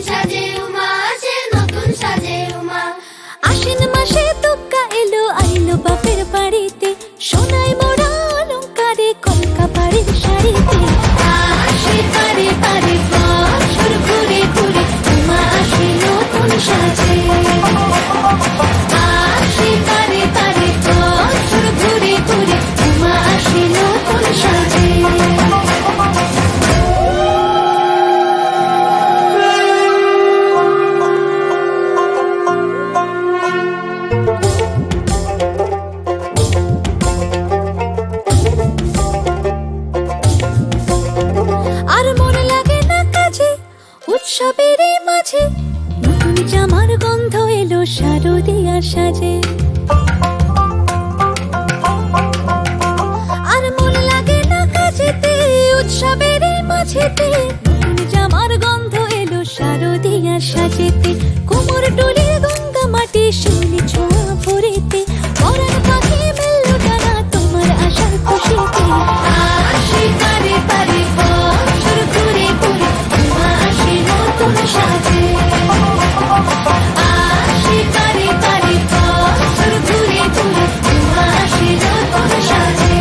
সাজে উমা আসে, নতুন সাজে উমা। আশ্বিন মাসে দুর্গা এলো, আইলো বাপের বাড়িতে, সোনায় মোড়া অলংকারে কলকা বাড়ির শাড়িতে। আসে পারে পারে বছর ঘুরে ঘুরে, উমা আসে নতুন সাজে। আসে পারে পারে বছর ঘুরে ঘুরে, উমা আসে নতুন সাজে। আর মন লাগে না কাজে, উৎসবের এই মাঝে, নতুন জামার গন্ধ এলো শারদিয়ার সাজে। আর মন লাগে না কাজেতে, উৎসবের এই মাঝেতে, নতুন জামার গন্ধ এলো শারদিয়ার সাজেতে। কোমর ডোলে গঙ্গা মাটি, শিউলি ছোঁয়া ভরিতে, পরাণ পাখি মেললো ডানা তোমার আশার খুশিতে। আসে পারে পারে বছর ঘুরে ঘুরে, উমা আসে নতুন সাজে। আসে পারে পারে বছর ঘুরে ঘুরে, উমা আসে নতুন সাজে।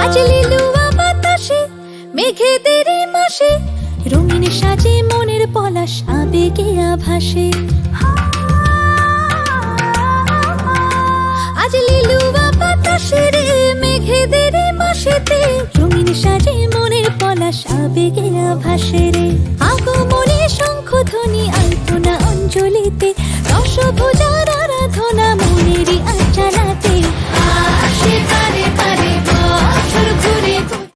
আজ লিলুয়া বাতাসে, মেঘেদের এই মাসে, রঙিন সাজে মনের পলাশ আবেগে আভাসে। আজ লিলুয়া বাতাসে রে, মেঘেদের এই মাসেতে, রঙিন সাজে মনের পলাশ আবেগে আভাসে রে। আগমনে শঙ্খধ্বনি আলপনা অঞ্জলিতে, দশভুজার আরাধনা মনেরই